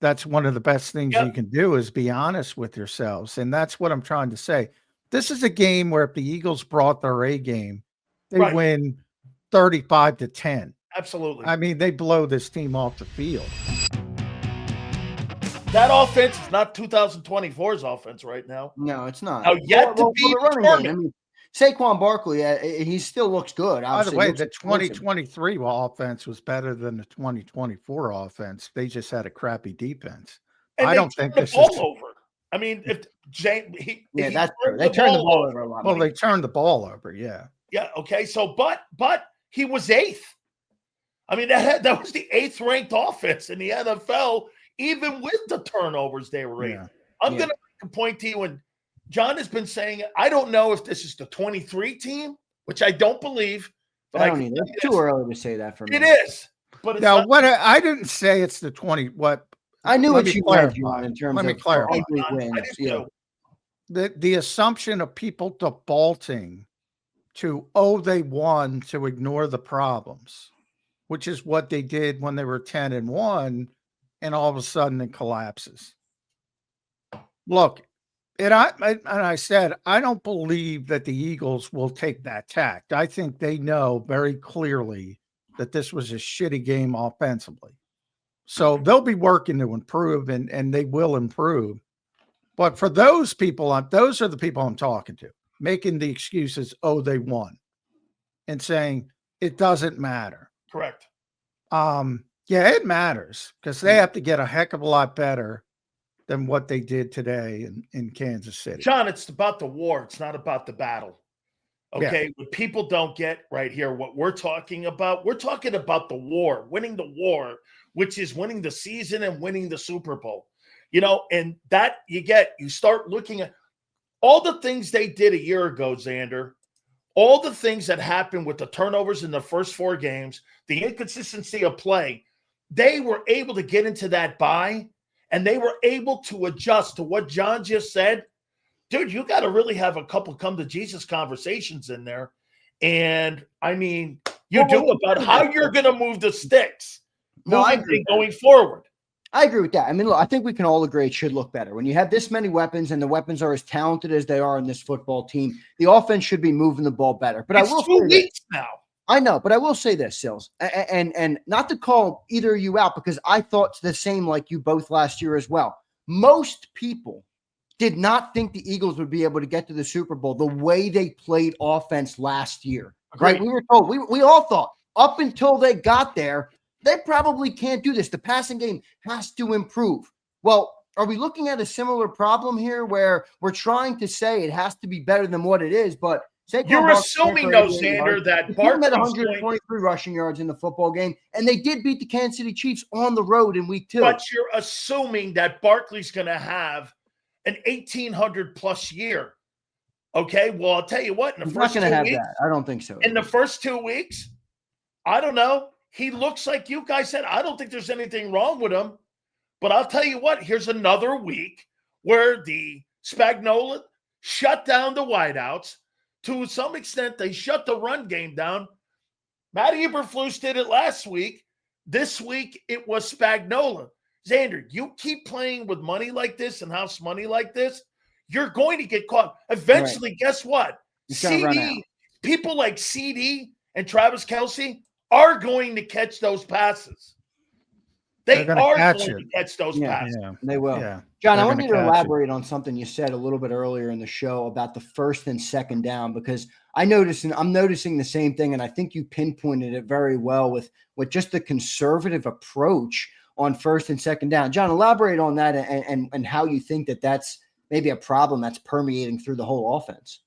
that's one of the best things you can do is be honest with yourselves. And that's what I'm trying to say. This is a game where if the Eagles brought their A game, they win 35-10. Absolutely. I mean, they blow this team off the field. That offense is not 2024's offense right now. No, it's not. Now, yet to be determined. I mean, Saquon Barkley, he still looks good. By the way, the 2023 offense was better than the 2024 offense. They just had a crappy defense. And I don't think this is over. I mean, if James, that's true. They turned the ball over a lot. Well, they turned the ball over, yeah. Yeah. Okay. So, but he was 8th. I mean, that was the 8th ranked offense in the NFL, even with the turnovers they were in. I'm going to make a point to you, and John has been saying, I don't know if this is the 23 team, which I don't believe. But I don't either. It's too early to say that for me. It is. But it's now, what I didn't say it's the 20. What I knew what you meant in terms of clarify. Wins. Yeah. The assumption of people defaulting to they won to ignore the problems, which is what they did when they were 10-1, and all of a sudden it collapses. Look, I said I don't believe that the Eagles will take that tact. I think they know very clearly that this was a shitty game offensively. So they'll be working to improve, and they will improve. But for those people, those are the people I'm talking to, making the excuses, they won, and saying it doesn't matter. Correct. Yeah, it matters because they have to get a heck of a lot better than what they did today in Kansas City. John, it's about the war. It's not about the battle. Okay, what people don't get right here, what we're talking about the war, winning the war, which is winning the season and winning the Super Bowl. And that you start looking at all the things they did a year ago, Zander, all the things that happened with the turnovers in the first 4 games, the inconsistency of play, they were able to get into that bye, and they were able to adjust to what John just said. Dude, you got to really have a couple come to Jesus conversations in there. And I mean, about how you're going to move the sticks going forward. I agree with that. I mean, look, I think we can all agree it should look better. When you have this many weapons and the weapons are as talented as they are in this football team, the offense should be moving the ball better. But it's I will 2 weeks now. I know, but I will say this, Sills, and not to call either of you out because I thought the same like you both last year as well. Most people did not think the Eagles would be able to get to the Super Bowl the way they played offense last year. Agreed. Right? We were told, we all thought up until they got there, they probably can't do this. The passing game has to improve. Well, are we looking at a similar problem here where we're trying to say it has to be better than what it is, but you're assuming, though, Zander, that Barkley had 123 rushing yards in the football game, and they did beat the Kansas City Chiefs on the road in week 2. But you're assuming that Barkley's going to have an 1,800-plus year. Okay, well, I'll tell you what. He's not going to have that. I don't think so. In the first 2 weeks, I don't know. He looks like you guys said. I don't think there's anything wrong with him. But I'll tell you what. Here's another week where the Spagnuolo shut down the wideouts. To some extent, they shut the run game down. Matt Eberflus did it last week. This week, it was Spagnuolo. Zander, you keep playing with money like this and house money like this, you're going to get caught. Eventually, Guess what? People like CD and Travis Kelce are going to catch those passes. They are going to catch those passes. Yeah, they will. Yeah. John, I want you to elaborate on something you said a little bit earlier in the show about the first and second down, because I'm noticing the same thing, and I think you pinpointed it very well with just the conservative approach on first and second down. John, elaborate on that and how you think that's maybe a problem that's permeating through the whole offense.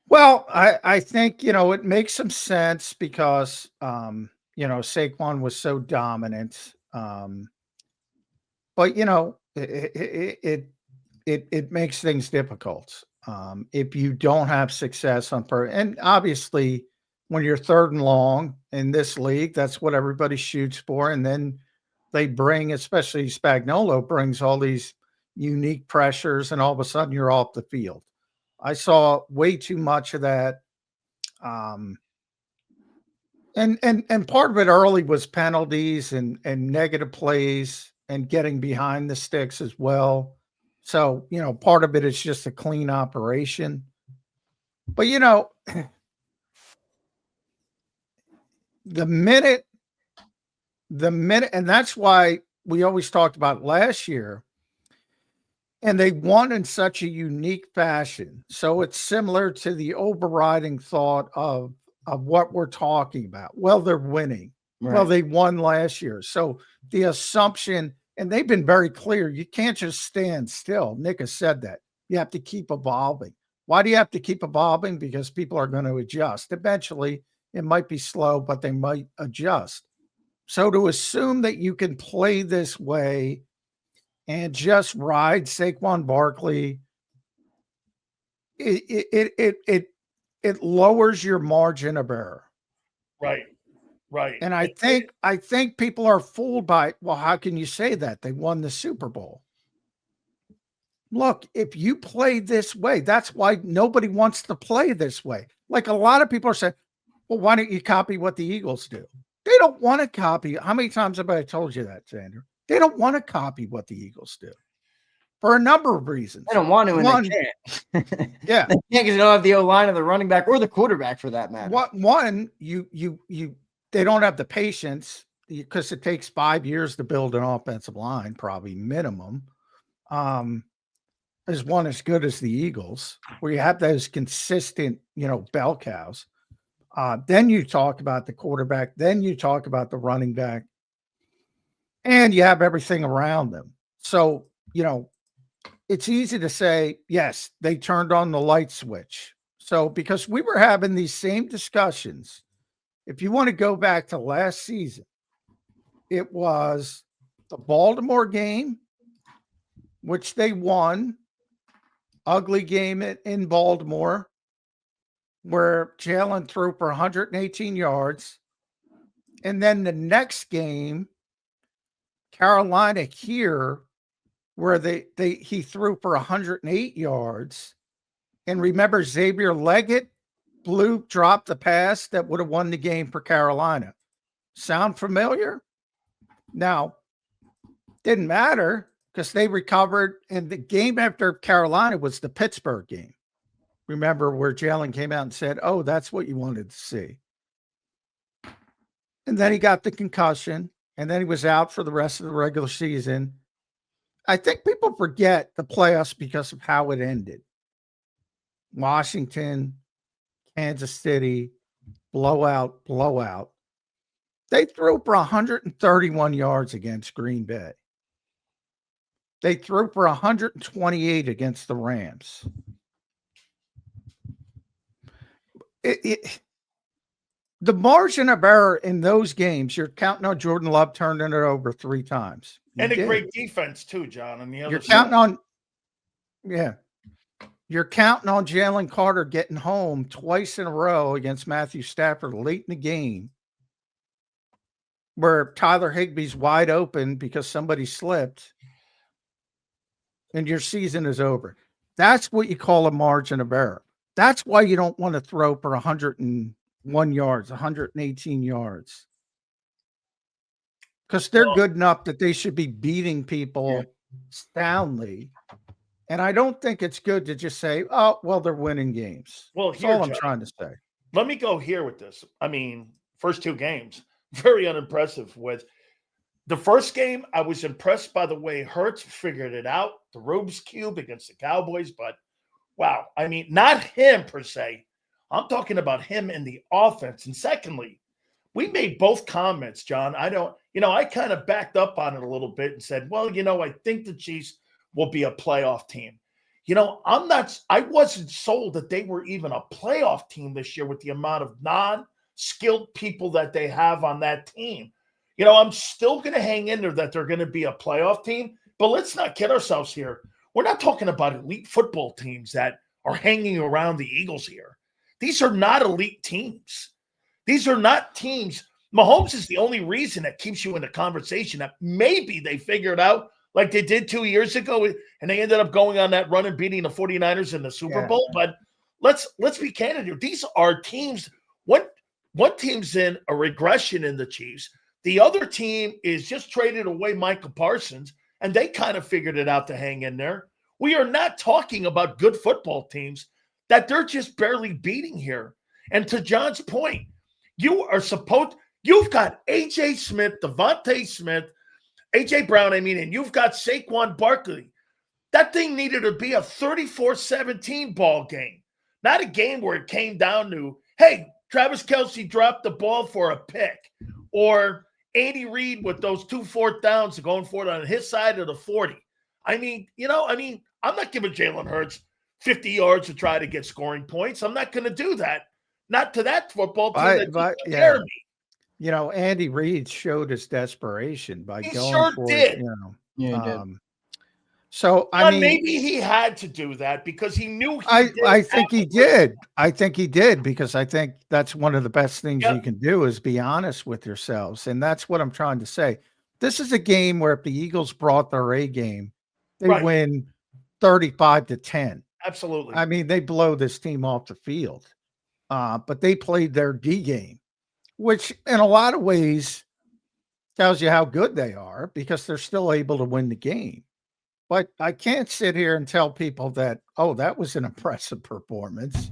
Well, I think, it makes some sense because, Saquon was so dominant. But, it makes things difficult. If you don't have success and obviously when you're 3rd and long in this league, that's what everybody shoots for. And then they bring, especially Spagnuolo brings all these unique pressures, and all of a sudden you're off the field. I saw way too much of that And part of it early was penalties and negative plays and getting behind the sticks as well. So, part of it is just a clean operation. But the minute, and that's why we always talked about last year, and they won in such a unique fashion. So it's similar to the overriding thought of what we're talking about. Well, they're winning. Right. Well, they won last year. So the assumption, and they've been very clear, you can't just stand still. Nick has said that. You have to keep evolving. Why do you have to keep evolving? Because people are going to adjust. Eventually, it might be slow, but they might adjust. So to assume that you can play this way and just ride Saquon Barkley, it lowers your margin of error. Right. And I think people are fooled by, well, how can you say that? They won the Super Bowl. Look, if you play this way, that's why nobody wants to play this way. Like a lot of people are saying, well, why don't you copy what the Eagles do? They don't want to copy. How many times have I told you that, Zander? They don't want to copy what the Eagles do for a number of reasons. They don't want to, and One, they can't. Yeah. They can't because they don't have the O-line or the running back or the quarterback for that matter. One, they don't have the patience because it takes 5 years to build an offensive line, probably minimum. As one as good as the Eagles, where you have those consistent, bell cows. Then you talk about the quarterback. Then you talk about the running back. And you have everything around them. So, it's easy to say, yes, they turned on the light switch. So, because we were having these same discussions, if you want to go back to last season, it was the Baltimore game, which they won. Ugly game in Baltimore, where Jalen threw for 118 yards. And then the next game, Carolina here, where he threw for 108 yards. And remember, Xavier Leggett dropped the pass that would have won the game for Carolina. Sound familiar? Now, didn't matter because they recovered. And the game after Carolina was the Pittsburgh game. Remember where Jalen came out and said, oh, that's what you wanted to see. And then he got the concussion, and then he was out for the rest of the regular season. I think people forget the playoffs because of how it ended. Washington, Kansas City, blowout. They threw for 131 yards against Green Bay. They threw for 128 against the Rams. The margin of error in those games, you're counting on Jordan Love turning it over 3 times. And a great defense too, John. On the other You're side. You're counting on Jalen Carter getting home twice in a row against Matthew Stafford late in the game, where Tyler Higbee's wide open because somebody slipped, and your season is over. That's what you call a margin of error. That's why you don't want to throw for 101 yards, 118 yards. Because they're good enough that they should be beating people soundly. And I don't think it's good to just say, oh, well, they're winning games. Well, that's all I'm trying to say. Let me go here with this. I mean, first 2 games, very unimpressive. With the first game, I was impressed by the way Hurts figured it out, the Rubik's Cube against the Cowboys. But, wow, I mean, not him per se. I'm talking about him in the offense. And secondly, we made both comments, John. I kind of backed up on it a little bit and said, well, I think the Chiefs will be a playoff team. I wasn't sold that they were even a playoff team this year with the amount of non-skilled people that they have on that team. I'm still going to hang in there that they're going to be a playoff team, but let's not kid ourselves here. We're not talking about elite football teams that are hanging around the Eagles here. These are not elite teams. These are not teams. Mahomes is the only reason that keeps you in the conversation that maybe they figured out like they did 2 years ago, and they ended up going on that run and beating the 49ers in the Super Bowl. But let's be candid here. These are teams. One team's in a regression in the Chiefs. The other team is just traded away Michael Parsons, and they kind of figured it out to hang in there. We are not talking about good football teams that they're just barely beating here. And to John's point, you've got A.J. Smith, DeVonta Smith, A.J. Brown, and you've got Saquon Barkley. That thing needed to be a 34-17 ball game, not a game where it came down to, hey, Travis Kelce dropped the ball for a pick, or Andy Reid with those 2 4th downs going for it on his side of the 40. I'm not giving Jalen Hurts 50 yards to try to get scoring points. I'm not going to do that. Not to that football team that scared me. Andy Reid showed his desperation by He going sure for did. it. Yeah, he did. So maybe he had to do that because he knew. I think he did. I think he did because I think that's one of the best things you can do is be honest with yourselves, and that's what I'm trying to say. This is a game where if the Eagles brought their A game, they win 35-10. Absolutely. They blow this team off the field, but they played their D game, which in a lot of ways tells you how good they are because they're still able to win the game. But I can't sit here and tell people that, oh, that was an impressive performance.